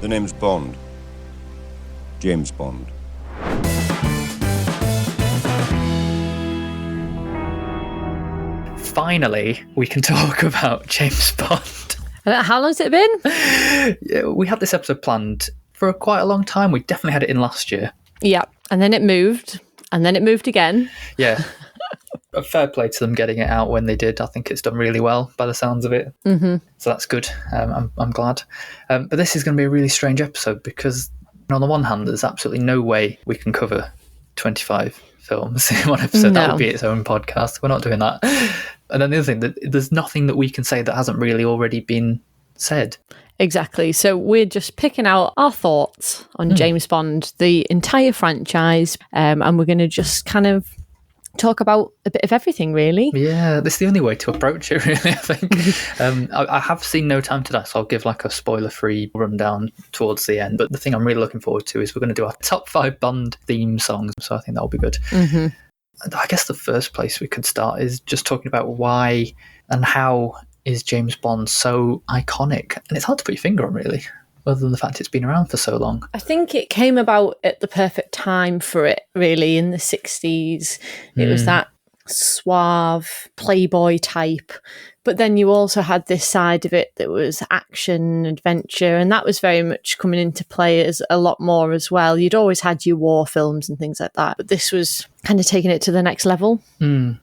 The name's Bond. James Bond. Finally, we can talk about James Bond. How long's it been? Yeah, we had this episode planned for quite a long time. We definitely had it in last year. Yeah, and then it moved, and then it moved again. Yeah. A fair play to them getting it out when they did. I think it's done really well by the sounds of it. Mm-hmm. So that's good. I'm glad. But this is going to be a really strange episode because on the one hand, there's absolutely no way we can cover 25 films in one episode. That would be its own podcast. We're not doing that. And then the other thing, that there's nothing that we can say that hasn't really already been said. Exactly. So we're just picking out our thoughts on James Bond, the entire franchise, and we're going to just kind of talk about a bit of everything, really. Yeah, that's the only way to approach it, really, I think. I have seen No Time to Die, so I'll give like a spoiler-free rundown towards the end. But the thing I'm really looking forward to is we're going to do our top 5 Bond theme songs, so I think that'll be good. Mm-hmm. I guess the first place we could start is just talking about why and how is James Bond so iconic. And it's hard to put your finger on, really, other than the fact it's been around for so long. I think it came about at the perfect time for it, really, in the 60s. It was that suave playboy type. But then you also had this side of it that was action, adventure, and that was very much coming into play as a lot more as well. You'd always had your war films and things like that, but this was kind of taking it to the next level.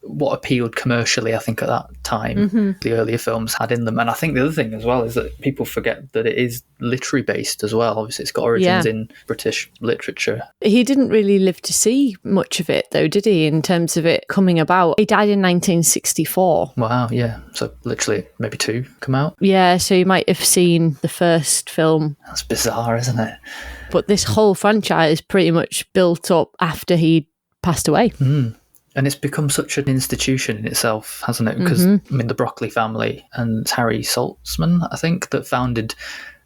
What appealed commercially, I think, at that time, the earlier films had in them. And I think the other thing as well is that people forget that it is literary based as well. Obviously, it's got origins in British literature. He didn't really live to see much of it, though, did he, in terms of it coming about? He died in 1964. Wow, yeah. So literally maybe 2 come out. Yeah, so you might have seen the first film. That's bizarre, isn't it? But this whole franchise pretty much built up after he passed away. And it's become such an institution in itself, hasn't it? Because, I mean, the Broccoli family and Harry Saltzman, I think, that founded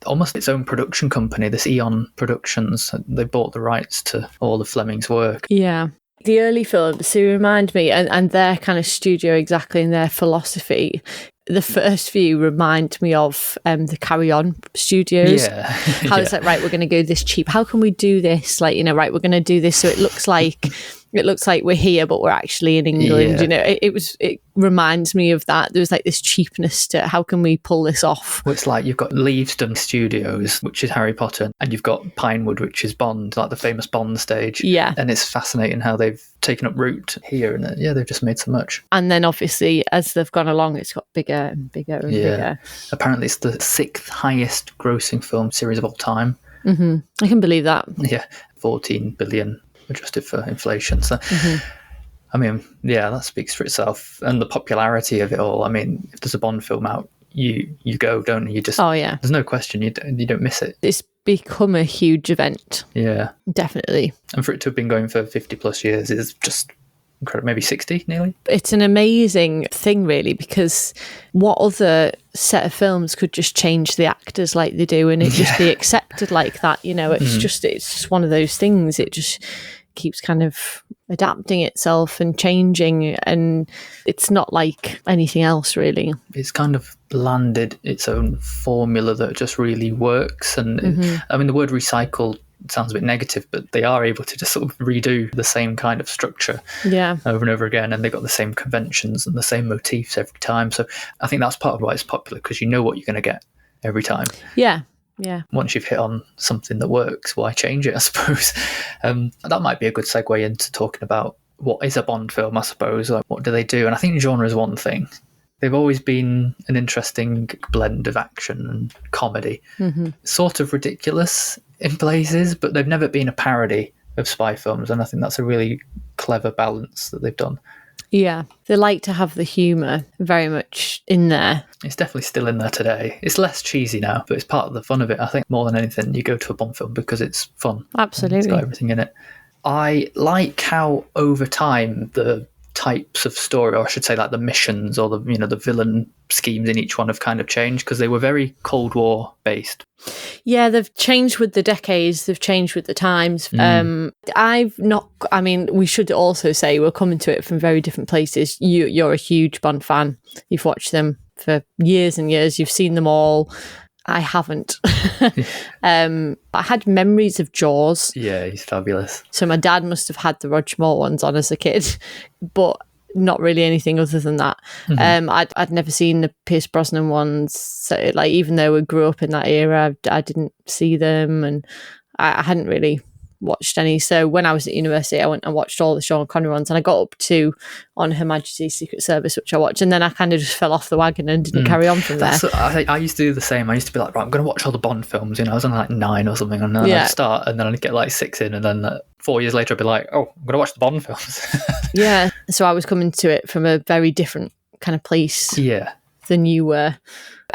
almost its own production company, this Eon Productions. They bought the rights to all of Fleming's work. Yeah. The early films, they remind me, and their kind of studio exactly, and their philosophy. The first few remind me of the Carry On studios. Yeah. How it's like, right, we're going to go this cheap. How can we do this? Like, right, we're going to do this so it looks like we're here, but we're actually in England. It reminds me of that. There was like this cheapness to how can we pull this off? Well, it's like you've got Leavesden Studios, which is Harry Potter, and you've got Pinewood, which is Bond, like the famous Bond stage. Yeah. And it's fascinating how they've taken up root here, and they've just made so much. And then obviously, as they've gone along, it's got bigger and bigger and bigger. Apparently, it's the 6th highest grossing film series of all time. Mm-hmm. I can believe that. Yeah, 14 billion adjusted for inflation. So, I mean, that speaks for itself. And the popularity of it all. I mean, if there's a Bond film out, you go, don't you? Just, there's no question, you don't miss it. It's become a huge event. Yeah. Definitely. And for it to have been going for 50 plus years is just incredible. Maybe 60 nearly. It's an amazing thing, really, because what other set of films could just change the actors like they do and it just be accepted like that? It's just one of those things. It just keeps kind of adapting itself and changing, and it's not like anything else, really. It's kind of landed its own formula that just really works. And I mean, the word recycle sounds a bit negative, but they are able to just sort of redo the same kind of structure over and over again, and they've got the same conventions and the same motifs every time. So I think that's part of why it's popular, because you know what you're going to get every time. Yeah. Once you've hit on something that works, why change it, I suppose? That might be a good segue into talking about what is a Bond film, I suppose. Like, what do they do? And I think genre is one thing. They've always been an interesting blend of action and comedy. Sort of ridiculous in places, but they've never been a parody of spy films. And I think that's a really clever balance that they've done. Yeah, they like to have the humour very much in there. It's definitely still in there today. It's less cheesy now, but it's part of the fun of it. I think more than anything, you go to a Bond film because it's fun. Absolutely. It's got everything in it. I like how over time the types of story, or I should say like the missions or the villain schemes in each one have kind of changed, because they were very Cold War based. Yeah, they've changed with the decades, they've changed with the times. We should also say we're coming to it from very different places. You're a huge Bond fan. You've watched them for years and years. You've seen them all. I haven't. I had memories of Jaws. Yeah, he's fabulous. So my dad must have had the Roger Moore ones on as a kid, but not really anything other than that. I'd never seen the Pierce Brosnan ones. So, like, even though I grew up in that era, I didn't see them, and I hadn't really watched any. So when I was at university, I went and watched all the Sean Connery ones, and I got up to On Her Majesty's Secret Service, which I watched, and then I kind of just fell off the wagon and didn't carry on from there. I used to do the same. I used to be like, right, I'm going to watch all the Bond films. I was on like 9 or something, and then I'd start, and then I'd get like 6 in, and then 4 years later I'd be like, oh, I'm going to watch the Bond films. Yeah, so I was coming to it from a very different kind of place than you were.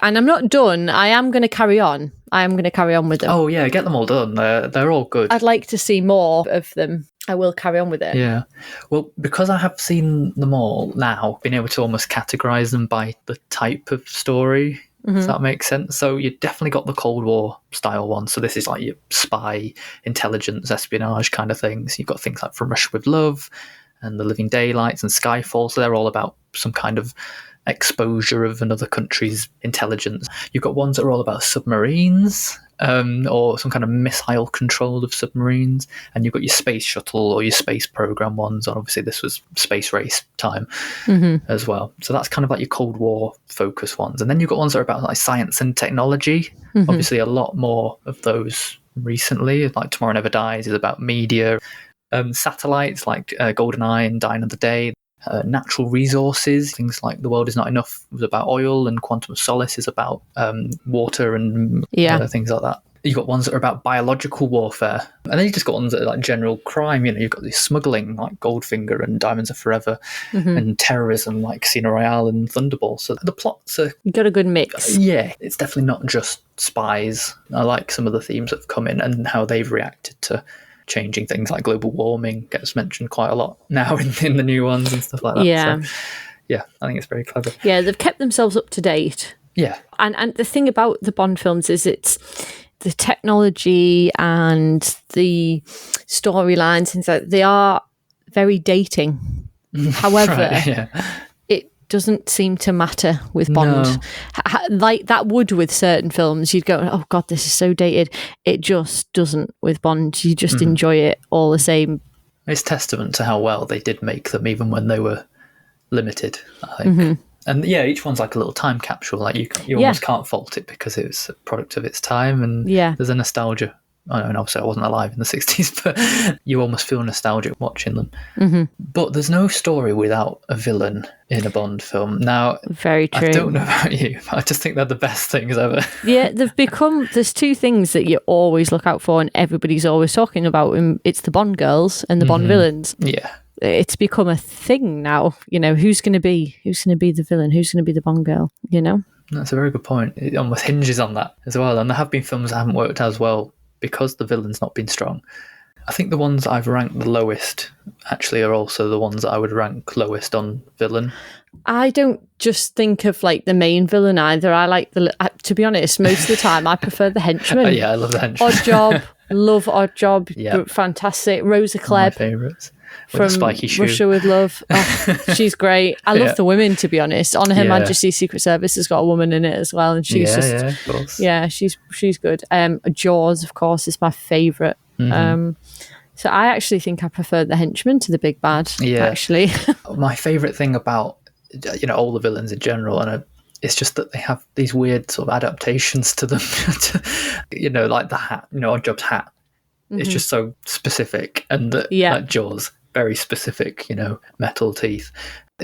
And I'm not done. I am going to carry on. I am going to carry on with them. Oh, yeah, get them all done. They're all good. I'd like to see more of them. I will carry on with it. Yeah. Well, because I have seen them all now, being able to almost categorise them by the type of story, if that makes sense. So you definitely got the Cold War style one. So this is like your spy, intelligence, espionage kind of things. You've got things like From Russia with Love and The Living Daylights and Skyfall. So they're all about some kind of exposure of another country's intelligence. You've got ones that are all about submarines, or some kind of missile control of submarines, and you've got your space shuttle or your space program ones, and obviously this was space race time as well. So that's kind of like your Cold War focus ones. And then you've got ones that are about like science and technology. Obviously a lot more of those recently, like Tomorrow Never Dies is about media. Satellites like GoldenEye and Die Another Day. Natural resources, things like The World Is Not Enough was about oil, and Quantum of Solace is about water and things like that. You've got ones that are about biological warfare, and then you've just got ones that are like general crime. You've got this smuggling like Goldfinger and Diamonds Are Forever, and terrorism like Casino Royale and Thunderball. So the plots are... You got a good mix. Yeah, it's definitely not just spies. I like some of the themes that have come in and how they've reacted to changing things, like global warming gets mentioned quite a lot now in the new ones and stuff like that. So, yeah, I think it's very clever. Yeah, they've kept themselves up to date. Yeah. And the thing about the Bond films is it's the technology and the storylines, things like they are very dating. However, it doesn't seem to matter with Bond. No. Like that would with certain films. You'd go, oh God, this is so dated. It just doesn't with Bond. You just enjoy it all the same. It's testament to how well they did make them, even when they were limited, I think. And yeah, each one's like a little time capsule. Like you almost can't fault it because it was a product of its time, and there's a nostalgia. I mean, obviously I wasn't alive in the 60s, but you almost feel nostalgic watching them. But there's no story without a villain in a Bond film. Now, very true. I don't know about you, but I just think they're the best things ever. Yeah, there's two things that you always look out for and everybody's always talking about. And it's the Bond girls and the Bond villains. Yeah. It's become a thing now. Who's going to be the villain? Who's going to be the Bond girl? That's a very good point. It almost hinges on that as well. And there have been films that haven't worked as well because the villain's not been strong. I think the ones I've ranked the lowest actually are also the ones that I would rank lowest on villain. I don't just think of like the main villain either. I like to be honest, most of the time I prefer the henchman. Yeah, I love the henchman. Odd Job, love Odd Job, fantastic. Rosa Klebb. My favourites. From Russia with Love. Oh, she's great. I love the women, to be honest. On Her Majesty's Secret Service has got a woman in it as well, and she's of course. Yeah, she's good. Jaws, of course, is my favourite. So I actually think I prefer the henchman to the big bad. Yeah, actually. My favourite thing about all the villains in general, and it's just that they have these weird sort of adaptations to them. Like the hat. Odd Job's hat. It's just so specific, and like Jaws. Very specific, metal teeth.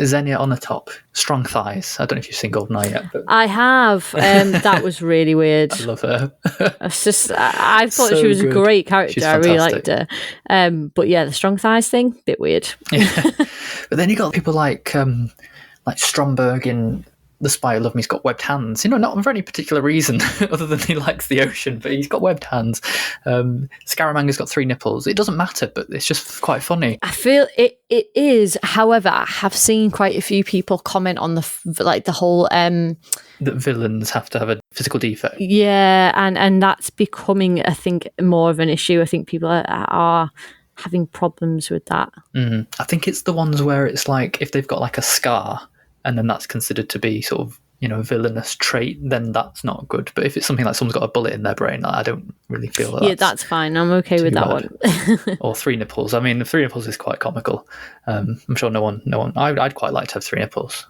Xenia on the top, strong thighs. I don't know if you've seen GoldenEye yet, but I have. That was really weird. I love her. I thought she was a great character. I really liked her. But yeah, the strong thighs thing, bit weird. But then you got people like Stromberg in The Spy Who Loved Me's got webbed hands. Not for any particular reason other than he likes the ocean, but he's got webbed hands. Scaramanga's got 3 nipples. It doesn't matter, but it's just quite funny. I feel it is. However, I have seen quite a few people comment on the whole that villains have to have a physical defect. Yeah, and that's becoming, I think, more of an issue. I think people are having problems with that. I think it's the ones where it's like if they've got like a scar, and then that's considered to be sort of villainous trait, then that's not good. But if it's something like someone's got a bullet in their brain, I don't really feel that. Yeah, that's fine. I'm okay with that one. Or 3 nipples. I mean, 3 nipples is quite comical. I'm sure no one. I'd quite like to have 3 nipples.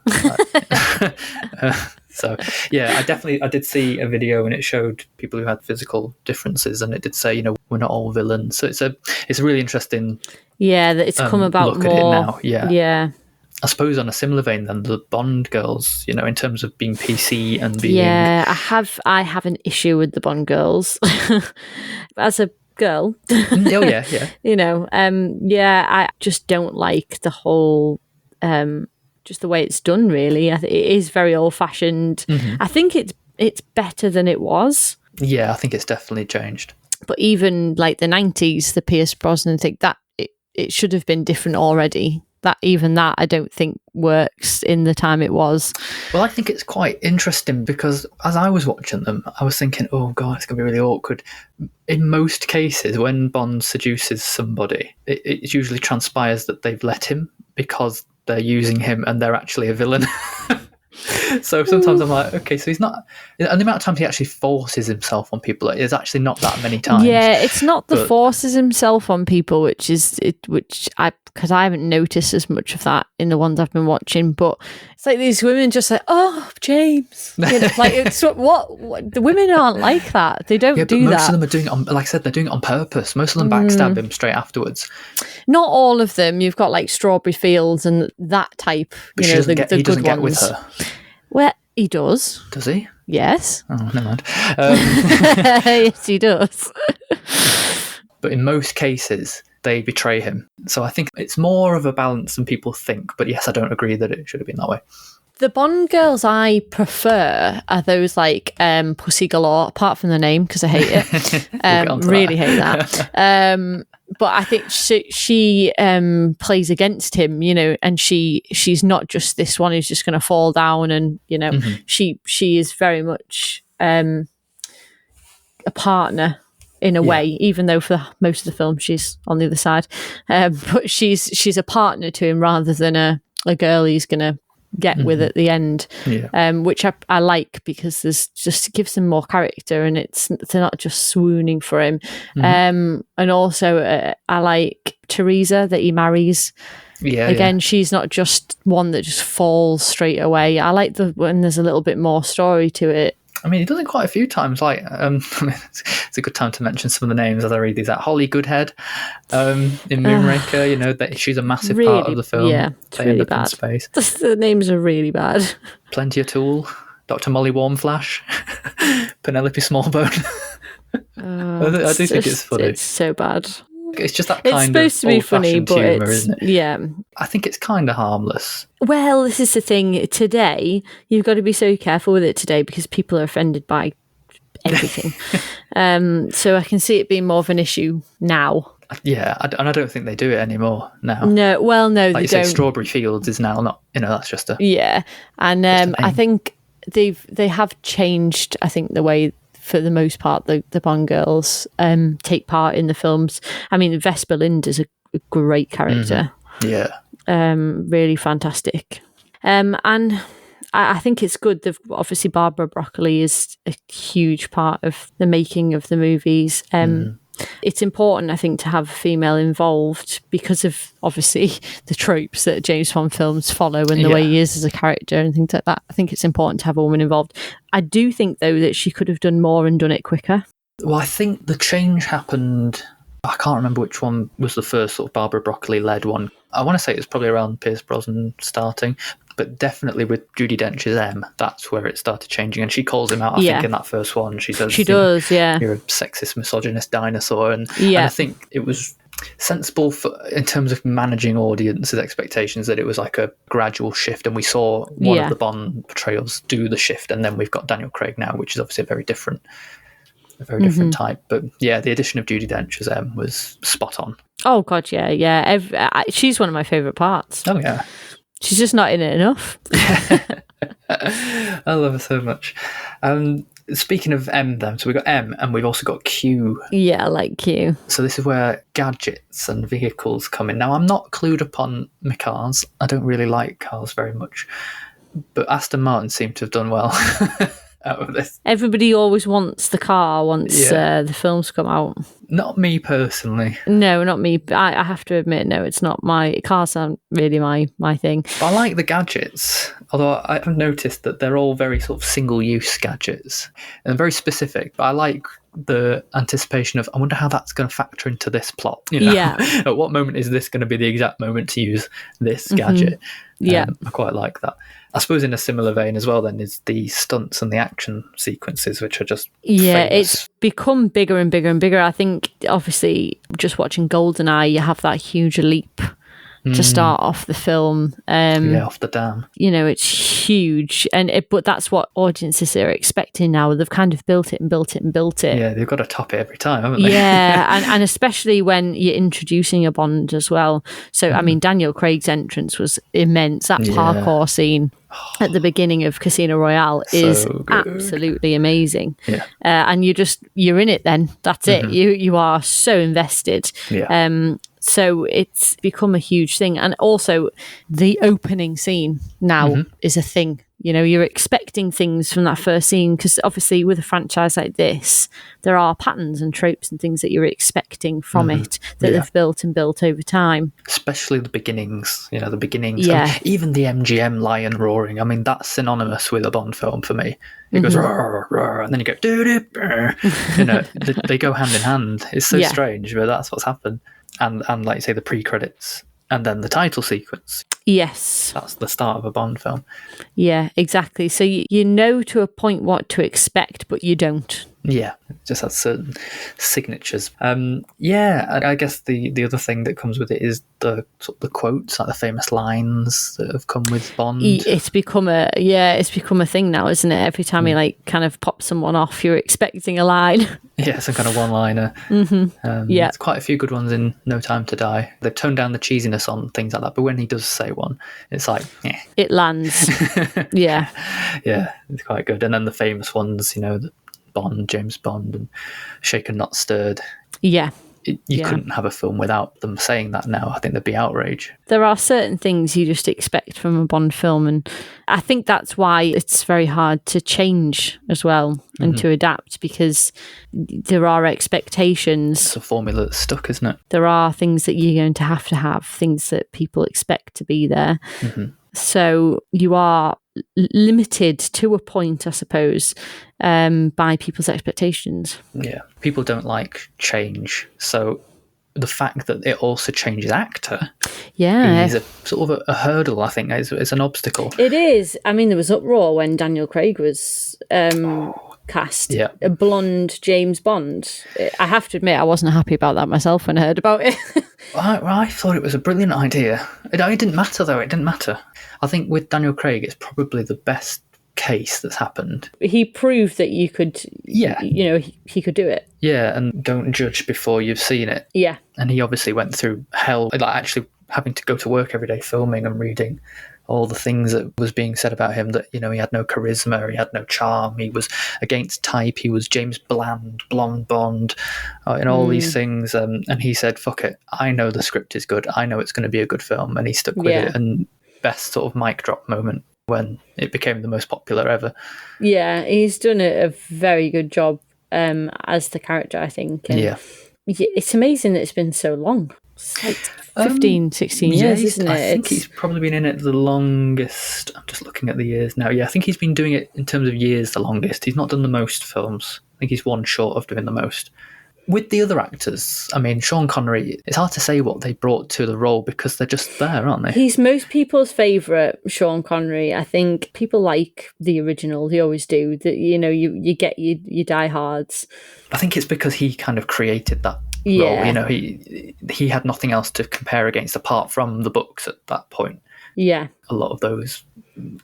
So yeah, I did see a video and it showed people who had physical differences, and it did say, we're not all villains. So it's a really interesting. Yeah, that it's come about look more. At it now. Yeah. Yeah. I suppose on a similar vein than the Bond girls, in terms of being PC and being... Yeah, I have an issue with the Bond girls. As a girl. Oh, yeah. I just don't like the whole... just the way it's done, really. It is very old-fashioned. Mm-hmm. I think it's better than it was. Yeah, I think it's definitely changed. But even like the 90s, the Pierce Brosnan thing, that it should have been different already. That I don't think works in the time it was. Well, I think it's quite interesting because as I was watching them, I was thinking, oh God, it's going to be really awkward. In most cases, when Bond seduces somebody, it usually transpires that they've let him because they're using him and they're actually a villain. So sometimes I'm like, okay, so he's not... And the amount of times he actually forces himself on people is actually not that many times. Yeah, it's not the forces himself on people, because I haven't noticed as much of that in the ones I've been watching, but it's like these women just like, oh, James. Like, it's what the women aren't like that. They don't do that. Most of them are doing it on, like I said, they're doing it on purpose. Most of them backstab him straight afterwards. Not all of them. You've got like Strawberry Fields and that type, he doesn't get with her. Well, he does. Does he? Yes. Oh, never mind. Yes, he does. But in most cases, they betray him. So I think it's more of a balance than people think. But yes, I don't agree that it should have been that way. The Bond girls I prefer are those like Pussy Galore, apart from the name, because I hate it. Really hate that. But I think she plays against him, and she's not just this one who's just going to fall down, and she is very much a partner in a way, even though for most of the film she's on the other side. But she's a partner to him rather than a girl he's going to get with at the end, which I like, because there's just gives them more character, and they're not just swooning for him. And also I like Teresa that he marries. Again, she's not just one that just falls straight away. I like when there's a little bit more story to it. I mean, he does it quite a few times. Like, it's a good time to mention some of the names as I read these out. Holly Goodhead in Moonraker, that she's a massive part of the film. Yeah, it's really bad. In space. The names are really bad. Plenty O'Toole, Dr. Molly Warmflash, Penelope Smallbone. I do think it's funny. It's so bad. It's just that kind of supposed to be funny, but humor, it's, isn't it? Yeah. I think it's kind of harmless. Well, this is the thing. Today, you've got to be so careful with it today, because people are offended by everything. So I can see it being more of an issue now. Yeah, and I don't think they do it anymore now. No, well, no, like they you don't. Say Strawberry Fields is now not, that's just a... Yeah, and I think they have changed, I think, the way... For the most part, the Bond girls take part in the films. I mean, Vesper Lind is a great character. Yeah. Really fantastic. And I think it's good. Obviously, Barbara Broccoli is a huge part of the making of the movies. It's important, I think, to have a female involved because of, obviously, the tropes that James Bond films follow and the way he is as a character and things like that. I think it's important to have a woman involved. I do think, though, that she could have done more and done it quicker. Well, I think the change happened... I can't remember which one was the first sort of Barbara Broccoli-led one. I want to say it was probably around Pierce Brosnan starting, but definitely with Judi Dench's M, that's where it started changing. And she calls him out, I think, in that first one. She says, you're a sexist, misogynist dinosaur. And I think it was sensible in terms of managing audiences' expectations that it was like a gradual shift. And we saw one of the Bond portrayals do the shift. And then we've got Daniel Craig now, which is obviously a very different type. But yeah, the addition of Judi Dench as M was spot on. Oh god, yeah. She's one of my favourite parts. Oh yeah. She's just not in it enough. I love her so much. Speaking of M then, so we've got M and we've also got Q. Yeah, I like Q. So this is where gadgets and vehicles come in. Now, I'm not clued up on my cars. I don't really like cars very much. But Aston Martin seemed to have done well out of this. Everybody always wants the car once the films come out. Not me personally. No, not me. I have to admit, no, it's not cars aren't really my thing. I like the gadgets, although I've noticed that they're all very sort of single-use gadgets and very specific. But I like the anticipation of, I wonder how that's going to factor into this plot. Yeah. At what moment is this going to be the exact moment to use this gadget? Yeah. I quite like that. I suppose in a similar vein as well then is the stunts and the action sequences, which are just famous. It's become bigger and bigger and bigger. I think obviously just watching GoldenEye, you have that huge leap to start off the film. Off the dam. It's huge, but that's what audiences are expecting now. They've kind of built it and built it and built it. Yeah, they've got to top it every time, haven't they? Yeah, and especially when you're introducing a Bond as well. So, I mean, Daniel Craig's entrance was immense. That parkour scene at the beginning of Casino Royale is absolutely amazing. Yeah. And you're in it then. That's it. You are so invested. Yeah. So it's become a huge thing. And also the opening scene now is a thing. You're expecting things from that first scene because obviously with a franchise like this, there are patterns and tropes and things that you're expecting from it that they've built and built over time. Especially the beginnings, the beginnings. Yeah. I mean, even the MGM lion roaring. I mean, that's synonymous with a Bond film for me. It goes, roar, roar, and then you go, they go hand in hand. It's so strange, but that's what's happened. And like you say, the pre-credits and then the title sequence. Yes. That's the start of a Bond film. Yeah, exactly. So you know to a point what to expect, but you don't. Yeah, it just has certain signatures. I guess the other thing that comes with it is the quotes, like the famous lines that have come with Bond. It's become a thing now, isn't it? Every time you kind of pop someone off, you're expecting a line. Yeah, some kind of one-liner. There's quite a few good ones in No Time to Die. They've toned down the cheesiness on things like that, but when he does say one, it's like, it lands. Yeah, it's quite good. And then the famous ones, the Bond, James Bond, and Shaken Not Stirred. Yeah. You couldn't have a film without them saying that now. I think there'd be outrage. There are certain things you just expect from a Bond film, and I think that's why it's very hard to change as well and to adapt, because there are expectations. It's a formula that's stuck, isn't it? There are things that you're going to have, things that people expect to be there. So you are limited to a point, I suppose, by people's expectations. Yeah, people don't like change. So the fact that it also changes actor is a sort of a hurdle, I think. It's an obstacle. It is. I mean, there was uproar when Daniel Craig was cast. Yeah. A blonde James Bond. I have to admit, I wasn't happy about that myself when I heard about it. I thought it was a brilliant idea. It didn't matter, though. It didn't matter. I think with Daniel Craig, it's probably the best case that's happened. He proved that you could, he could do it. Yeah, and don't judge before you've seen it. Yeah. And he obviously went through hell, like actually having to go to work every day filming and reading all the things that was being said about him, that, he had no charisma, he had no charm, he was against type, he was James Bland, blonde Bond, and all these things. And he said, fuck it, I know the script is good, I know it's going to be a good film, and he stuck with it. And best sort of mic drop moment when it became the most popular ever. Yeah, he's done a very good job as the character, I think. And it's amazing that it's been so long. It's like 15, 16 years, isn't it? I think he's probably been in it the longest. I'm just looking at the years now. Yeah, I think he's been doing it in terms of years the longest. He's not done the most films. I think he's one short of doing the most. With the other actors, I mean, Sean Connery, it's hard to say what they brought to the role because they're just there, aren't they? He's most people's favourite, Sean Connery. I think people like the original, they always do. You get your diehards. I think it's because he kind of created that role. He had nothing else to compare against apart from the books at that point. Yeah. A lot of those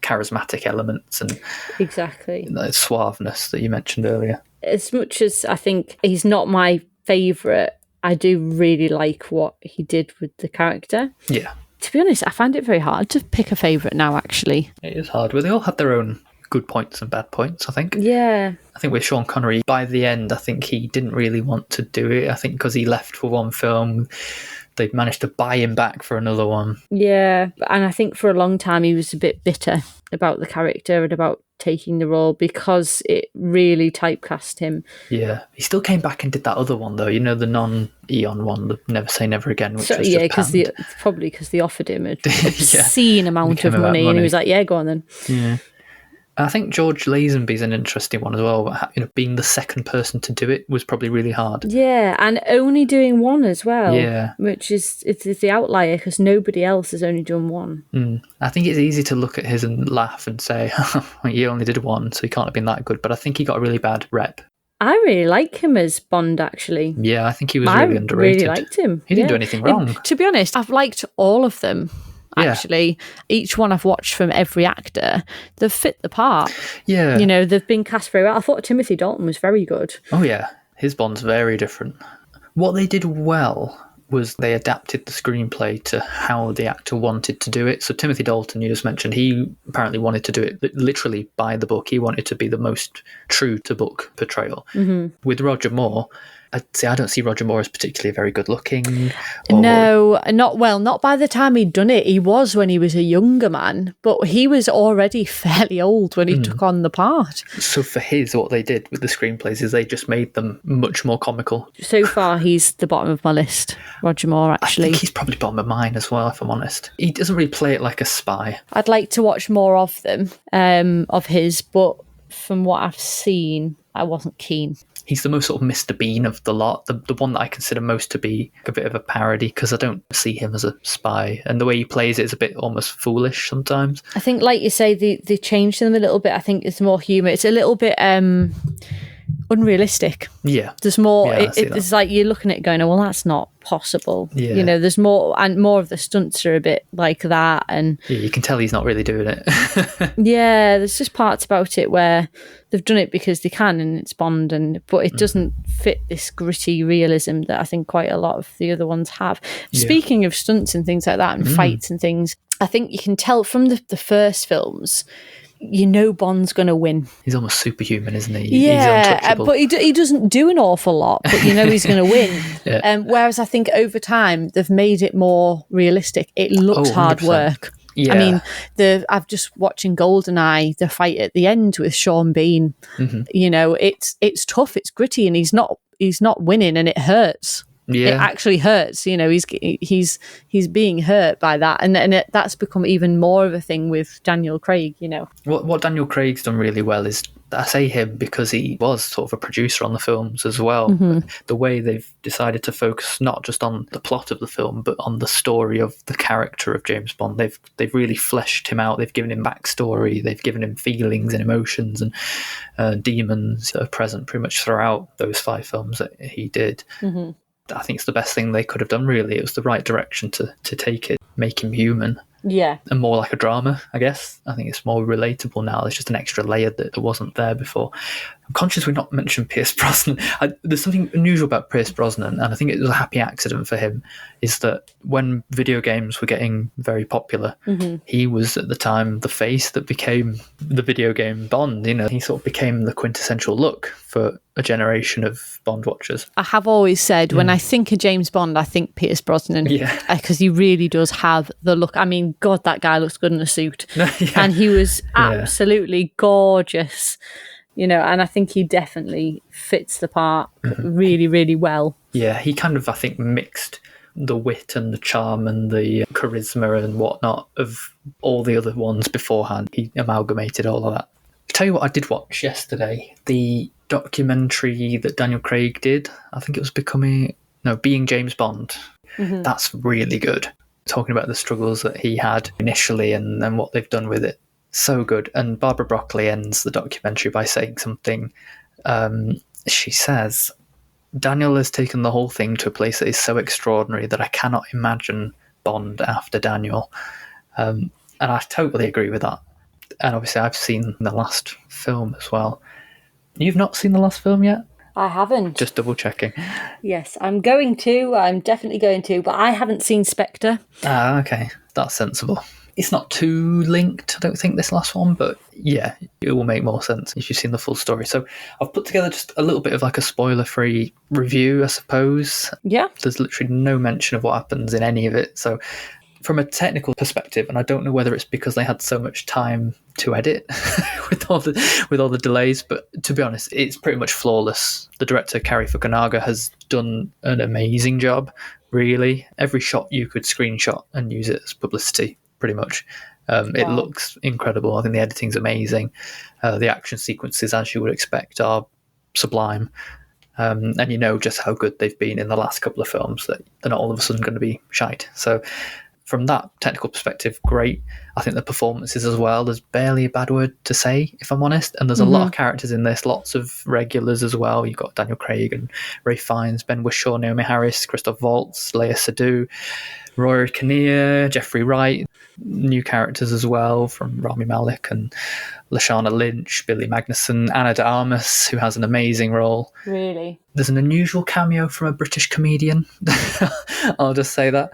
charismatic elements and exactly the suaveness that you mentioned earlier. As much as I think he's not my favourite, I do really like what he did with the character. Yeah. To be honest, I find it very hard to pick a favourite now, actually. It is hard. Well, they all had their own good points and bad points, I think. Yeah. I think with Sean Connery, by the end, I think he didn't really want to do it. I think because he left for one film, they managed to buy him back for another one. Yeah, and I think for a long time he was a bit bitter about the character and about taking the role because it really typecast him. Yeah, he still came back and did that other one though. You know, the non-Eon one, the Never Say Never Again. Which was probably because they offered him an obscene amount of money, and he was like, "Yeah, go on then." Yeah. I think George Lazenby's an interesting one as well. Being the second person to do it was probably really hard. Yeah, and only doing one as well. Yeah, which is it's the outlier because nobody else has only done one. I think it's easy to look at his and laugh and say, he only did one, so he can't have been that good. But I think he got a really bad rep. I really like him as Bond, actually. Yeah, I think he was really underrated. I really liked him. He didn't do anything wrong. To be honest, I've liked all of them. Actually, each one I've watched from every actor, they've fit the part. Yeah. You know, they've been cast very well. I thought Timothy Dalton was very good. Oh, yeah. His Bond's very different. What they did well was they adapted the screenplay to how the actor wanted to do it. So Timothy Dalton, you just mentioned, he apparently wanted to do it literally by the book. He wanted to be the most true to book portrayal. Mm-hmm. With Roger Moore, I don't see Roger Moore as particularly very good looking. No, not by the time he'd done it. He was when he was a younger man, but he was already fairly old when he took on the part. So for what they did with the screenplays is they just made them much more comical. So far, he's the bottom of my list, Roger Moore, actually. I think he's probably bottom of mine as well, if I'm honest. He doesn't really play it like a spy. I'd like to watch more of them, of his, but from what I've seen, I wasn't keen. He's the most sort of Mr. Bean of the lot, the one that I consider most to be a bit of a parody because I don't see him as a spy, and the way he plays it is a bit almost foolish sometimes. I think, like you say, they changed them a little bit. I think it's more humour. It's a little bit unrealistic. Yeah. There's more, it's like you're looking at it going, oh, well, that's not possible. Yeah. You know, there's more, and more of the stunts are a bit like that. And yeah, you can tell he's not really doing it. Yeah, there's just parts about it where they've done it because they can and it's Bond, but it doesn't fit this gritty realism that I think quite a lot of the other ones have. Yeah. Speaking of stunts and things like that and fights and things, I think you can tell from the first films, you know Bond's going to win. He's almost superhuman, isn't he? Yeah, he's untouchable. But he doesn't do an awful lot, but you know he's going to win. Yeah. Whereas I think over time, they've made it more realistic. It looks hard work. Yeah. I mean, I've just watching GoldenEye, the fight at the end with Sean Bean. Mm-hmm. You know, it's tough, it's gritty, and he's not winning, and it hurts. Yeah. It actually hurts. You know, he's being hurt by that, and that's become even more of a thing with Daniel Craig. You know, what Daniel Craig's done really well is, I say him because he was sort of a producer on the films as well. Mm-hmm. The way they've decided to focus not just on the plot of the film, but on the story of the character of James Bond. They've really fleshed him out. They've given him backstory. They've given him feelings and emotions and demons that are present pretty much throughout those 5 films that he did. Mm-hmm. I think it's the best thing they could have done, really. It was the right direction to take it, make him human. Yeah. And more like a drama, I guess. I think it's more relatable now. There's just an extra layer that wasn't there before. I'm conscious we've not mentioned Pierce Brosnan. There's something unusual about Pierce Brosnan, and I think it was a happy accident for him, is that when video games were getting very popular, he was at the time the face that became the video game Bond. You know, he sort of became the quintessential look for a generation of Bond watchers. I have always said, when I think of James Bond, I think Pierce Brosnan. Yeah. Because he really does have the look. I mean, God, that guy looks good in a suit. Yeah. And he was absolutely gorgeous. You know, and I think he definitely fits the part really, really well. Yeah, he kind of, I think, mixed the wit and the charm and the charisma and whatnot of all the other ones beforehand. He amalgamated all of that. I'll tell you what I did watch yesterday. The documentary that Daniel Craig did. I think it was Being James Bond. Mm-hmm. That's really good. Talking about the struggles that he had initially and then what they've done with it. So good. And Barbara Broccoli ends the documentary by saying something. She says, Daniel has taken the whole thing to a place that is so extraordinary that I cannot imagine Bond after Daniel. And I totally agree with that. And obviously I've seen the last film as well. You've not seen the last film yet? I haven't. Just double checking. Yes, I'm going to. I'm definitely going to, but I haven't seen Spectre. Ah, okay. That's sensible. It's not too linked, I don't think, this last one, but yeah, it will make more sense if you've seen the full story. So I've put together just a little bit of like a spoiler-free review, I suppose. Yeah. There's literally no mention of what happens in any of it. So from a technical perspective, and I don't know whether it's because they had so much time to edit with all the delays, but to be honest, it's pretty much flawless. The director, Cary Fukunaga, has done an amazing job, really. Every shot you could screenshot and use it as publicity, pretty much. It looks incredible. I think the editing's amazing. The action sequences, as you would expect, are sublime. And you know just how good they've been in the last couple of films, that they're not all of a sudden going to be shite. So from that technical perspective, great. I think the performances as well, there's barely a bad word to say, if I'm honest. And there's a lot of characters in this, lots of regulars as well. You've got Daniel Craig and Ralph Fiennes, Ben Whishaw, Naomi Harris, Christoph Waltz, Léa Seydoux, Rory Kinnear, Jeffrey Wright, new characters as well from Rami Malek and Lashana Lynch, Billy Magnussen, Anna de Armas, who has an amazing role. Really? There's an unusual cameo from a British comedian. I'll just say that.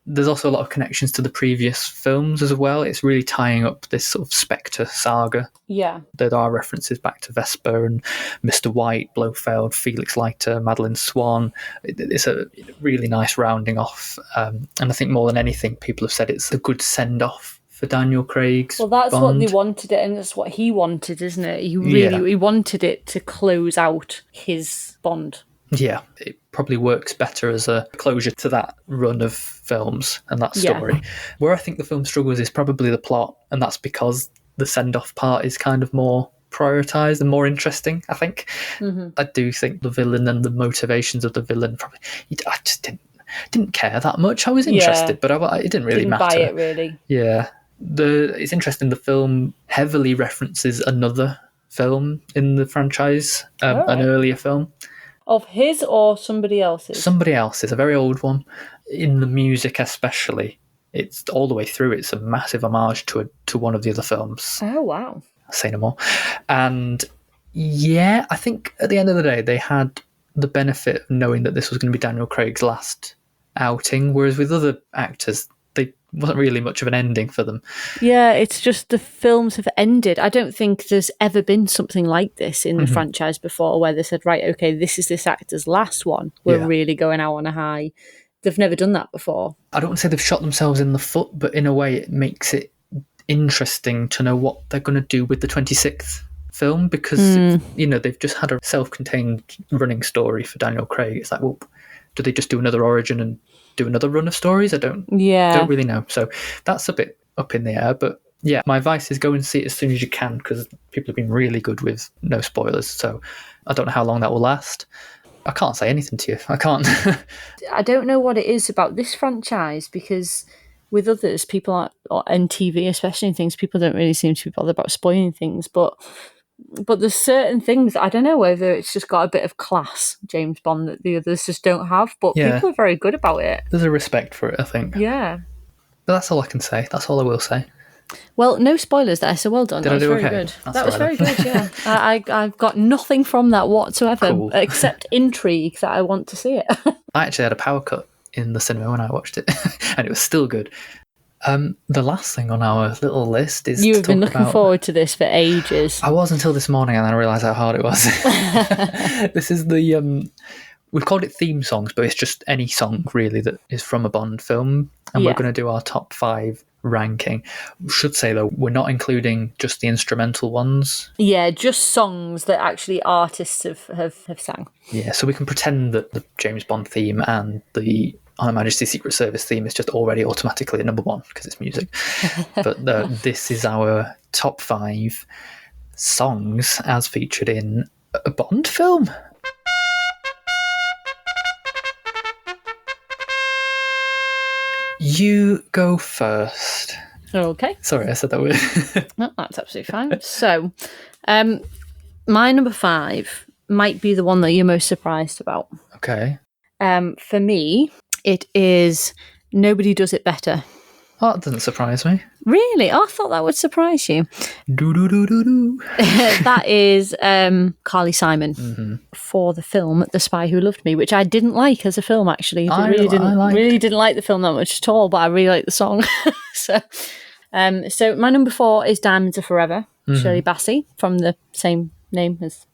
There's also a lot of connections to the previous films as well. It's really tying up this sort of Spectre saga. Yeah. There are references back to Vesper and Mr. White, Blofeld, Felix Leiter, Madeline Swan. It's a really nice rounding off. And I think more than anything, people have said it's a good send-off for Daniel Craig's Well, that's Bond. what they wanted it, and that's what he wanted, isn't it? He wanted it to close out his Bond. Yeah, it probably works better as a closure to that run of films and that story. Yeah. Where I think the film struggles is probably the plot, and that's because the send-off part is kind of more prioritised and more interesting, I think. I do think the villain and the motivations of the villain, probably, I just didn't care that much. I was interested, but it didn't really matter. Buy it, really. Yeah. It's interesting, the film heavily references another film in the franchise, an earlier film. Of his or somebody else's? Somebody else's, a very old one. In the music especially, it's all the way through. It's a massive homage to one of the other films. Oh, wow. I'll say no more. And yeah, I think at the end of the day, they had the benefit of knowing that this was going to be Daniel Craig's last outing, whereas with other actors, wasn't really much of an ending for them. Yeah, it's just the films have ended. I don't think there's ever been something like this in the franchise before, where they said, right, okay, this is this actor's last one. We're really going out on a high. They've never done that before. I don't want to say they've shot themselves in the foot, but in a way it makes it interesting to know what they're going to do with the 26th film, because they've just had a self-contained running story for Daniel Craig. It's like, well, do they just do another origin and do another run of stories? I don't really know. So that's a bit up in the air. But yeah, my advice is go and see it as soon as you can, because people have been really good with no spoilers. So I don't know how long that will last. I can't say anything to you. I can't. I don't know what it is about this franchise, because with others, people are, and TV especially, and things, people don't really seem to be bothered about spoiling things. But there's certain things, I don't know whether it's just got a bit of class, James Bond, that the others just don't have, but people are very good about it. There's a respect for it, I think. Yeah. But that's all I can say. That's all I will say. Well, no spoilers there, so well done. Did that I do was very okay? good. That was very good, yeah. I've got nothing from that whatsoever, except intrigue that I want to see it. I actually had a power cut in the cinema when I watched it, and it was still good. The last thing on our little list is you have been looking forward to this for ages. I was until this morning, and then I realised how hard it was. This is the we've called it theme songs, but it's just any song really that is from a Bond film, and we're going to do our top 5 ranking. Should say though, we're not including just the instrumental ones. Yeah, just songs that actually artists have sang. Yeah, so we can pretend that the James Bond theme and the On Her Majesty's Secret Service theme is just already automatically at number 1 because it's music. But this is our top 5 songs as featured in a Bond film. You go first. Okay. Sorry, I said that weird. No, that's absolutely fine. So, my number 5 might be the one that you're most surprised about. Okay. For me, it is Nobody Does It Better. Oh, that doesn't surprise me. Really? Oh, I thought that would surprise you. Do-do-do-do-do. That is Carly Simon for the film The Spy Who Loved Me, which I didn't like as a film, actually. I really didn't like the film that much at all, but I really like the song. So So my number 4 is Diamonds Are Forever, Shirley Bassey, from the same name as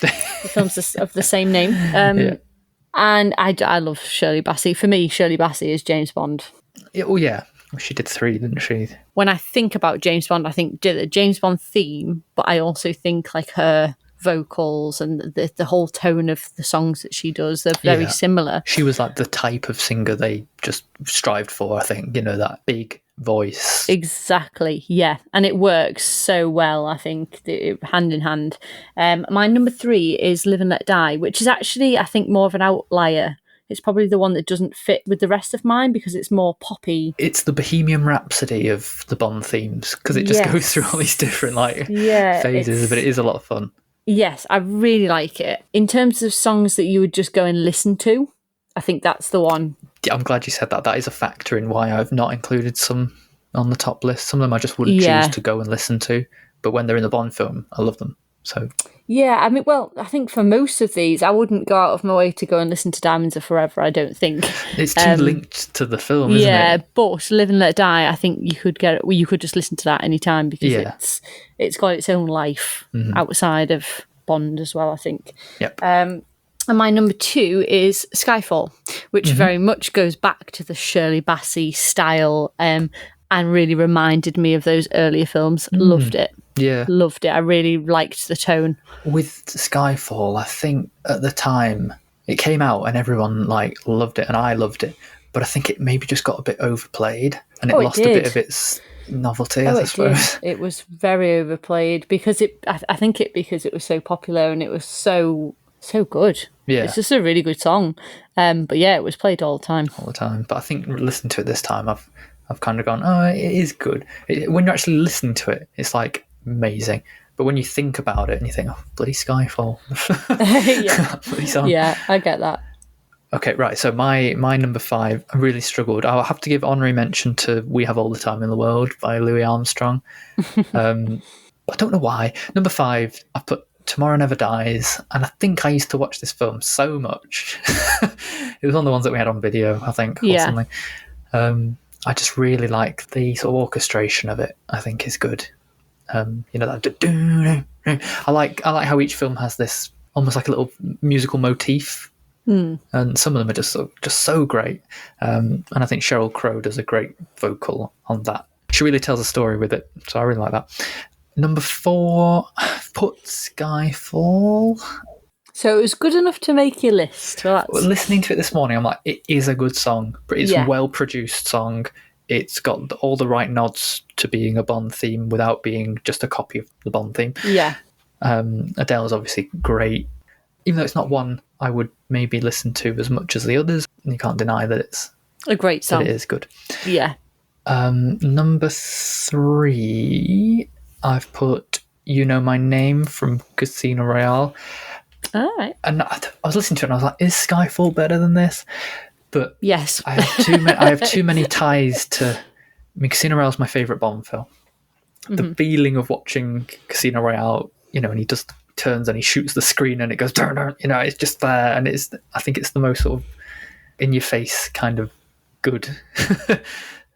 the films of the same name. And I love Shirley Bassey. For me, Shirley Bassey is James Bond. Yeah. She did 3, didn't she? When I think about James Bond, I think the James Bond theme, but I also think like her vocals and the whole tone of the songs that she does, they're very similar. She was like the type of singer they just strived for, I think, that big voice. Exactly, yeah. And it works so well, I think, hand in hand. My number 3 is Live and Let Die, which is actually, I think, more of an outlier. It's probably the one that doesn't fit with the rest of mine because it's more poppy. It's the Bohemian Rhapsody of the Bond themes because it just goes through all these different phases, but it is a lot of fun. Yes, I really like it. In terms of songs that you would just go and listen to, I think that's the one. Yeah, I'm glad you said that. That is a factor in why I've not included some on the top list. Some of them I just wouldn't choose to go and listen to, but when they're in the Bond film, I love them. So yeah, I mean, well, I think for most of these, I wouldn't go out of my way to go and listen to Diamonds Are Forever. I don't think it's too linked to the film, isn't it? Yeah, but Live and Let Die, I think you could just listen to that anytime because it's got its own life outside of Bond as well, I think. Yep. And my number 2 is Skyfall, which very much goes back to the Shirley Bassey style and really reminded me of those earlier films. Loved it. Yeah. Loved it. I really liked the tone. With Skyfall, I think at the time it came out and everyone loved it and I loved it, but I think it maybe just got a bit overplayed and it lost a bit of its novelty, I suppose. It was very overplayed because I think because it was so popular and it was so good. Yeah. It's just a really good song. But yeah, it was played all the time. All the time. But I think listening to it this time, I've kind of gone, oh, it is good. When you're actually listening to it, it's like amazing. But when you think about it and you think, oh, bloody Skyfall. Bloody song. Yeah, I get that. Okay, right. So my number 5, I really struggled. I'll have to give honorary mention to We Have All the Time in the World by Louis Armstrong. I don't know why. Number 5, I put Tomorrow Never Dies, and I think I used to watch this film so much. It was one of the ones that we had on video, I think, or something. I just really like the sort of orchestration of it. I think is good. That I like how each film has this almost like a little musical motif, and some of them are just so great. And I think Sheryl Crow does a great vocal on that. She really tells a story with it, so I really like that. Number 4, I've put Skyfall. So it was good enough to make your list. Well, listening to it this morning, I'm like, it is a good song, but it's a well-produced song. It's got all the right nods to being a Bond theme without being just a copy of the Bond theme. Yeah. Adele is obviously great. Even though it's not one I would maybe listen to as much as the others, you can't deny that it's a great song. That it is good. Yeah. Number 3, I've put You Know My Name from Casino Royale. All right. And I was listening to it and I was like, is Skyfall better than this? But yes, I have too many ties to. I mean, Casino Royale is my favourite Bond film. The feeling of watching Casino Royale, and he just turns and he shoots the screen and it goes, it's just there, and I think it's the most sort of in your face kind of good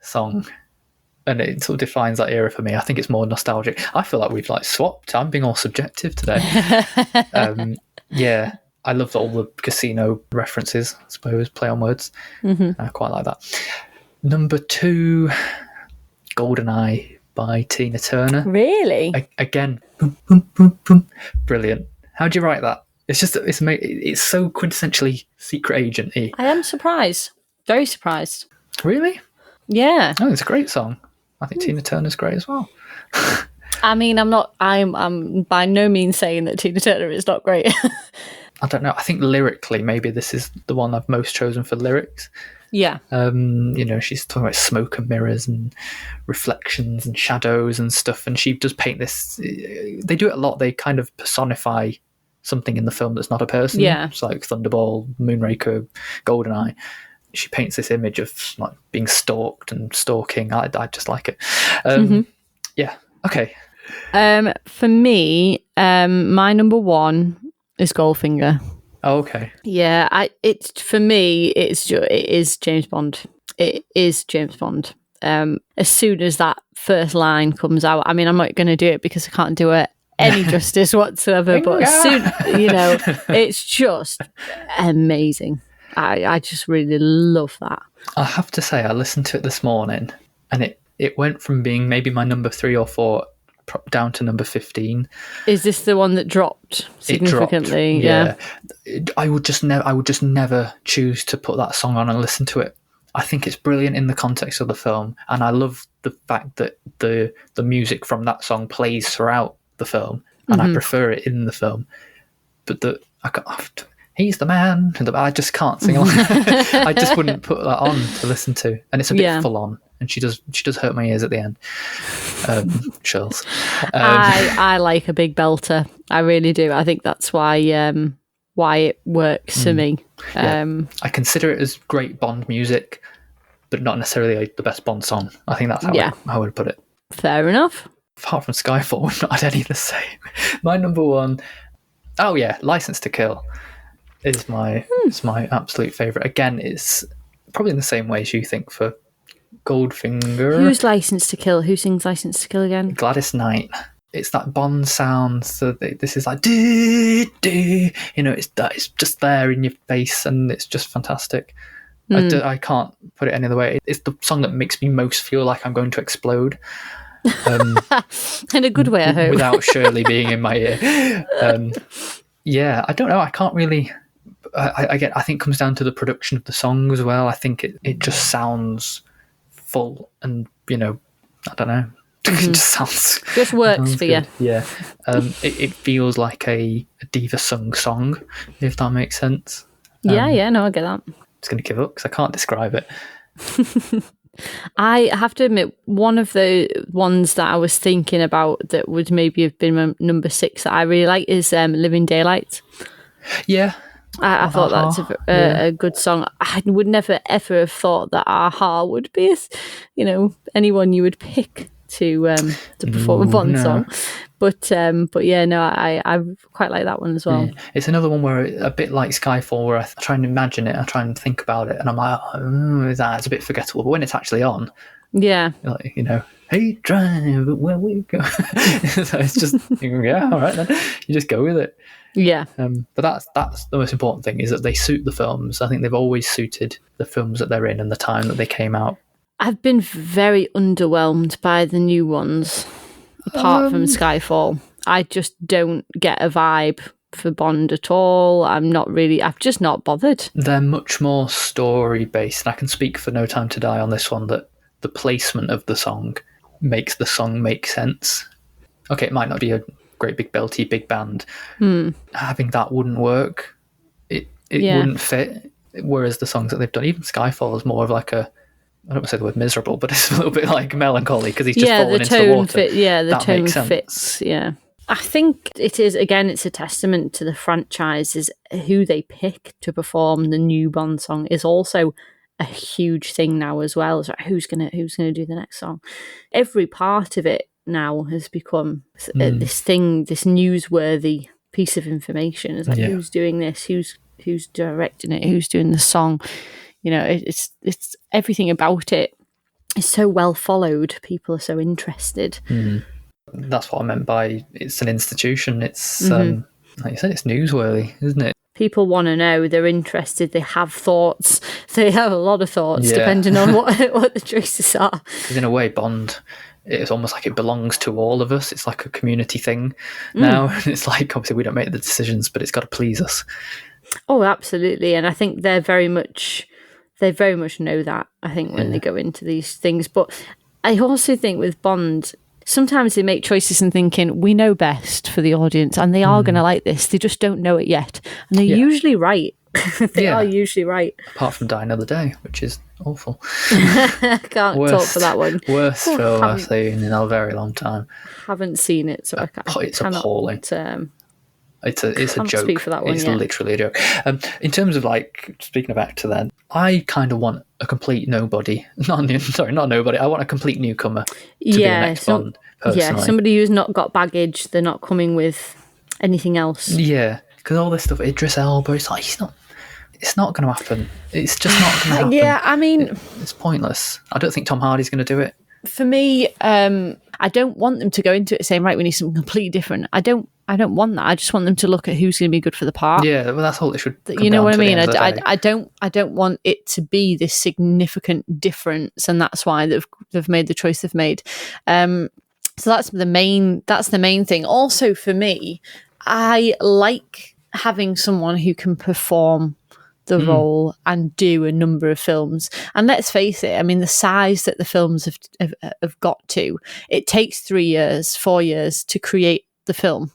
song, and it sort of defines that era for me. I think it's more nostalgic. I feel like we've swapped. I'm being all subjective today. Yeah. I love all the casino references, I suppose, play on words. I quite like that. Number 2, GoldenEye by Tina Turner. Really? Again, boom, boom, boom, boom. Brilliant. How do you write that? It's just, it's so quintessentially secret agent-y. I am surprised. Very surprised. Really? Yeah. Oh, it's a great song. I think Tina Turner's great as well. I mean, I'm by no means saying that Tina Turner is not great. I don't know. I think lyrically, maybe this is the one I've most chosen for lyrics. Yeah. She's talking about smoke and mirrors and reflections and shadows and stuff. And she does paint this. They do it a lot. They kind of personify something in the film that's not a person. Yeah. It's like Thunderball, Moonraker, GoldenEye. She paints this image of being stalked and stalking. I just like it. Yeah. Okay. For me, my number 1 is Goldfinger. Oh, okay. Yeah, it is James Bond. It is James Bond. as soon as that first line comes out, I mean, I'm not going to do it because I can't do it any justice whatsoever, but as soon, it's just amazing. I just really love that. I have to say, I listened to it this morning, and it went from being maybe my number 3 or 4 down to number 15. Is this the one that dropped significantly? It dropped, I would just never choose to put that song on and listen to it. I think it's brilliant in the context of the film, and I love the fact that the music from that song plays throughout the film, and I prefer it in the film. But he's the man. I just can't sing along. I just wouldn't put that on to listen to, and it's a bit full on. And she does hurt my ears at the end. Chills. I like a big belter. I really do. I think that's why it works for me. I consider it as great Bond music, but not necessarily the best Bond song. I think that's how I would put it. Fair enough. Apart from Skyfall, we've not had any of the same. My number 1, License to Kill is my absolute favourite. Again, it's probably in the same way as you think for Goldfinger. Who's License to Kill? Who sings License to Kill again? Gladys Knight. It's that Bond sound. So this is like do. It's just there in your face, and it's just fantastic. I can't put it any other way. It's the song that makes me most feel like I'm going to explode. In a good way, I hope. Without Shirley being in my ear. I don't know. I can't really. I think it comes down to the production of the song as well. I think it just sounds full, and I don't know. It just works for good. you. Yeah. It feels like a diva sung song, if that makes sense. No, I get that. I'm just going to give up because I can't describe it. I have to admit, one of the ones that I was thinking about that would maybe have been my number 6 that I really like is Living Daylights. Yeah. I thought that's a good song. I would never ever have thought that a-ha would be anyone you would pick to perform a Bond song. But I quite like that one as well. Yeah. It's another one where, a bit like Skyfall, where I try and imagine it, I try and think about it, and I'm like, it's a bit forgettable. But when it's actually on, hey, drive, where we go. So it's just, all right then. You just go with it. Yeah. But that's the most important thing, is that they suit the films. I think they've always suited the films that they're in and the time that they came out. I've been very underwhelmed by the new ones, apart from Skyfall. I just don't get a vibe for Bond at all. I've just not bothered. They're much more story-based, and I can speak for No Time to Die on this one, that the placement of the song makes the song make sense. Okay, it might not be a great big belty big band. Having that wouldn't work. It wouldn't fit. Whereas the songs that they've done, even Skyfall, is more of like I don't want to say the word miserable, but it's a little bit like melancholy because he's just fallen into the water. The tone fits. Yeah. I think it is, again, it's a testament to the franchises. Who they pick to perform the new Bond song is also a huge thing now as well. It's like, who's gonna do the next song? Every part of it now has become this thing, this newsworthy piece of information. It's like, who's doing this? Who's directing it? Who's doing the song? It's everything about it is so well followed. People are so interested. That's what I meant by it's an institution. It's like you said, it's newsworthy, isn't it? People want to know. They're interested. They have thoughts. They have a lot of thoughts, depending on what the choices are. Because in a way, Bond, it's almost like it belongs to all of us. It's like a community thing now. It's like, obviously we don't make the decisions, but it's got to please us. Oh, absolutely. And I think they very much know that, I think, when they go into these things. But I also think with Bond, sometimes they make choices and thinking, we know best for the audience and they are going to like this. They just don't know it yet. And they're usually right. They are usually right. Apart from Die Another Day, which is awful. Can't talk for that one. Worst film I've seen in a very long time. Haven't seen it, so it's appalling. It's a joke. Speak for that one, it's literally a joke. In terms of, like, speaking of actor then, I kind of want a complete nobody. Not nobody. I want a complete newcomer to be the next Bond, personally. Yeah, somebody who's not got baggage. They're not coming with anything else. Yeah, because all this stuff, Idris Elba, it's not going to happen. It's just not going to happen. Yeah, I mean, it's pointless. I don't think Tom Hardy's going to do it. For me, I don't want them to go into it saying, right, we need something completely different. I don't want that. I just want them to look at who's going to be good for the part. Yeah, well, that's all it should. You know what I mean? I don't want it to be this significant difference, and that's why they've made the choice they've made. So that's the main thing. Also, for me, I like having someone who can perform the role and do a number of films. And let's face it, I mean, the size that the films have got to, it takes 4 years to create the film.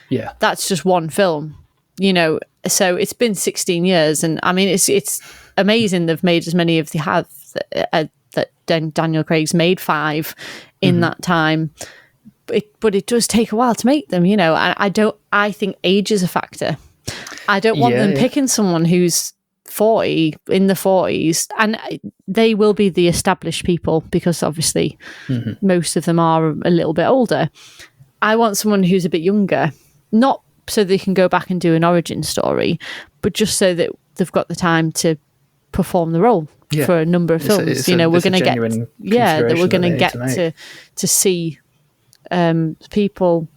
Yeah. That's just one film, you know. So it's been 16 years, and I mean, it's amazing they've made as many as they have. That Daniel Craig's made 5 in that time. But it does take a while to make them, you know. And I think age is a factor. I don't want them picking someone who's 40, in the 40s, and they will be the established people because obviously most of them are a little bit older. I want someone who's a bit younger, not so they can go back and do an origin story, but just so that they've got the time to perform the role for a number of films. We're going to get to see people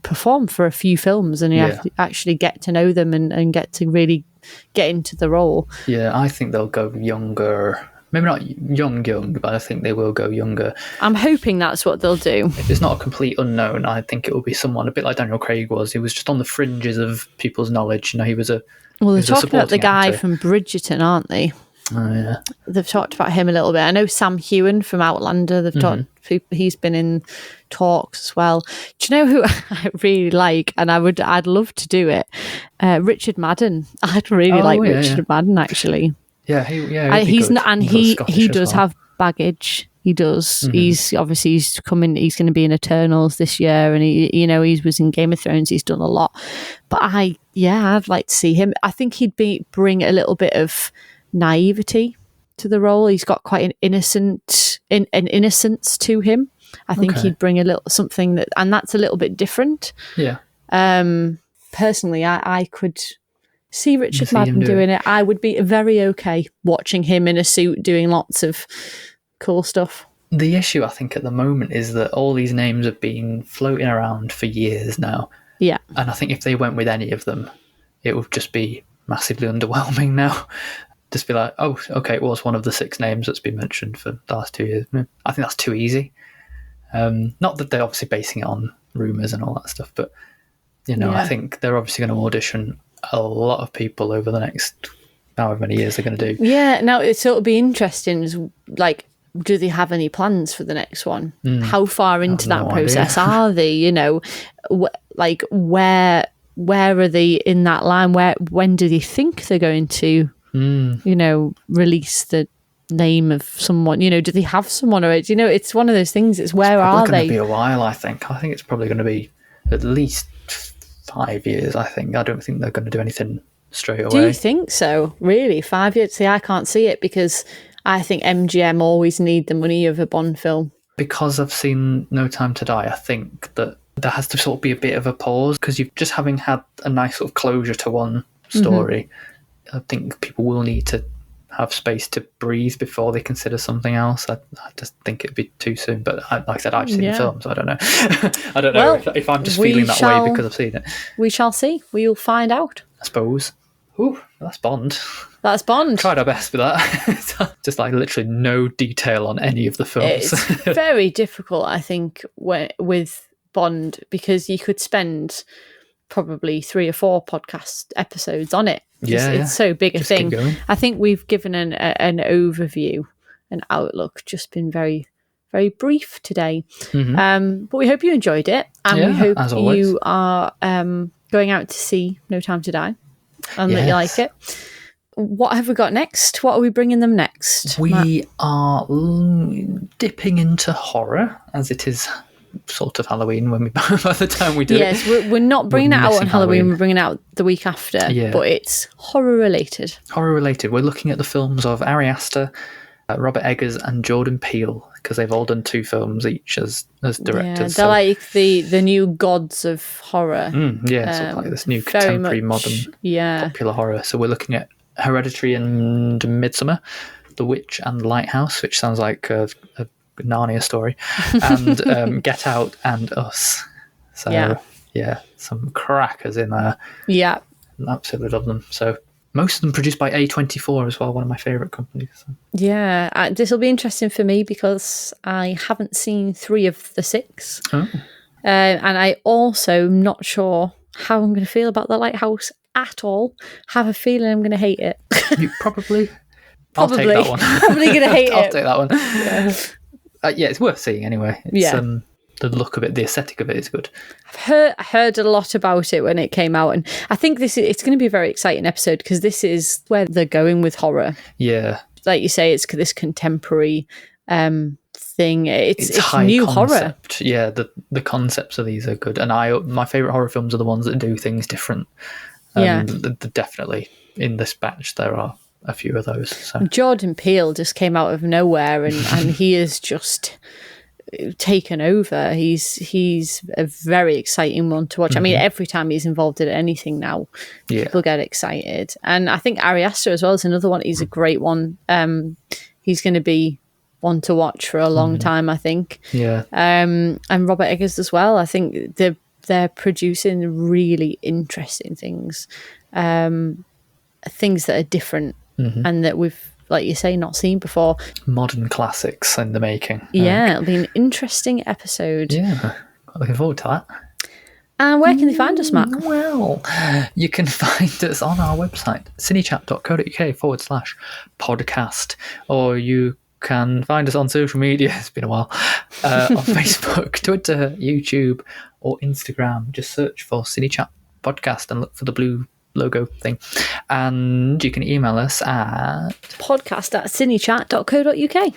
perform for a few films, and you have to actually get to know them and get to really get into the role. Yeah, I think they'll go younger. Maybe not young, but I think they will go younger. I'm hoping that's what they'll do. If it's not a complete unknown, I think it will be someone a bit like Daniel Craig was. He was just on the fringes of people's knowledge. You know, he was a Well, they're talking about the guy from Bridgerton, aren't they? Oh, yeah. They've talked about him a little bit. I know Sam Heughan from Outlander. They've talked. He's been in talks as well. Do you know who I really like? And I'd love to do it. Richard Madden. I'd really like Richard Madden, actually. Yeah, he's not, and he does have baggage. He does. He's coming. He's going to be in Eternals this year, and he was in Game of Thrones. He's done a lot. But I'd like to see him. I think he'd bring a little bit of naivety to the role. He's got quite an innocence to him. I think he'd bring a little something that's a little bit different. Yeah. Personally, I could see Richard Madden doing it. I would be very okay watching him in a suit doing lots of cool stuff. The issue, I think, at the moment is that all these names have been floating around for years now. Yeah. And I think if they went with any of them, it would just be massively underwhelming now. Just be like, oh, okay, it was one of the 6 names that's been mentioned for the last 2 years. I think that's too easy. Not that they're obviously basing it on rumours and all that stuff, but, I think they're obviously going to audition a lot of people over the next however many years they're going to do. Yeah, now it'll be interesting, like, do they have any plans for the next one? How far into that process are they? Where are they in that line? When do they think they're going to, release the name of someone? Do they have someone already? It's one of those things. It's where are they? It's going to be a while, I think. I think it's probably going to be at least 5 years, I think. I don't think they're going to do anything straight away. Do you think so? Really? 5 years? See, I can't see it because I think MGM always need the money of a Bond film. Because I've seen No Time to Die, I think that there has to sort of be a bit of a pause because you've just having had a nice sort of closure to one story. I think people will need to have space to breathe before they consider something else. I just think it'd be too soon. But like I said, I've seen the film, so I don't know. I don't know if I'm just feeling that way because I've seen it. We shall see. We'll find out, I suppose. Ooh, that's Bond. That's Bond. Tried our best with that. Just like literally no detail on any of the films. It's very difficult, I think, with Bond because you could spend probably 3 or 4 podcast episodes on it. It's so big a thing. I think we've given an overview, an outlook, just been very, very brief today. But we hope you enjoyed it, and we hope you are going out to see No Time to Die, and that you like it. What have we got next? What are we bringing them next? We are dipping into horror, as it is sort of Halloween when by the time we do it. Yes, we're not bringing it out on Halloween. We're bringing it out the week after, but it's horror related. Horror related. We're looking at the films of Ari Aster, Robert Eggers and Jordan Peele because they've all done 2 films each as directors. They're like the new gods of horror. Sort of like this new contemporary modern popular horror. So we're looking at Hereditary and Midsommar, The Witch and Lighthouse, which sounds like a Narnia story, and Get Out and Us. So yeah, some crackers in there. Yeah, absolutely love them. So most of them produced by A24 as well, one of my favourite companies. So. Yeah, this will be interesting for me because I haven't seen 3 of the 6. Oh. And I also am not sure how I'm going to feel about The Lighthouse at all. Have a feeling I'm going to hate it. You probably. I'll take that one. Probably going to hate it. I'll take that one. Yeah, it's worth seeing anyway. It's, the look of it, the aesthetic of it is good. I heard a lot about it when it came out, and I think it's going to be a very exciting episode because this is where they're going with horror. Yeah, like you say, it's this contemporary thing. It's high new concept. horror. Yeah, the concepts of these are good, and my favourite horror films are the ones that do things different. Definitely in this batch there are a few of those. So. Jordan Peele just came out of nowhere, and he is just taken over. He's a very exciting one to watch. Mm-hmm. I mean, every time he's involved in anything now, people get excited. And I think Ari Aster as well is another one. He's a great one. He's going to be one to watch for a long time, I think. Yeah. And Robert Eggers as well. I think they're producing really interesting things, things that are different and that we've, like you say, not seen before. Modern classics in the making. Yeah, it'll be an interesting episode. Yeah, looking forward to that. And where can they find us, Matt? Well, you can find us on our website, cinechat.co.uk/podcast, or you can find us on social media, it's been a while, on Facebook, Twitter, YouTube, or Instagram. Just search for Cinechat Podcast and look for the blue logo thing. And you can email us at podcast@cinechat.co.uk.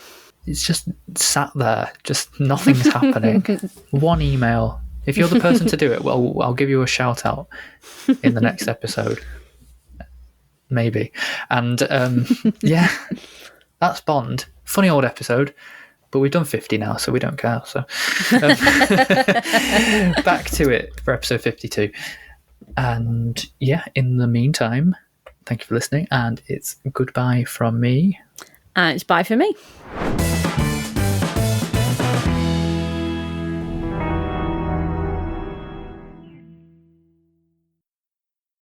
It's just sat there, just nothing's happening. One email. If you're the person to do it, well, I'll give you a shout out in the next episode. Maybe. And yeah, that's Bond. Funny old episode, but we've done 50 now, so we don't care. So back to it for episode 52. And yeah, in the meantime, thank you for listening, and it's goodbye from me. And it's bye for me.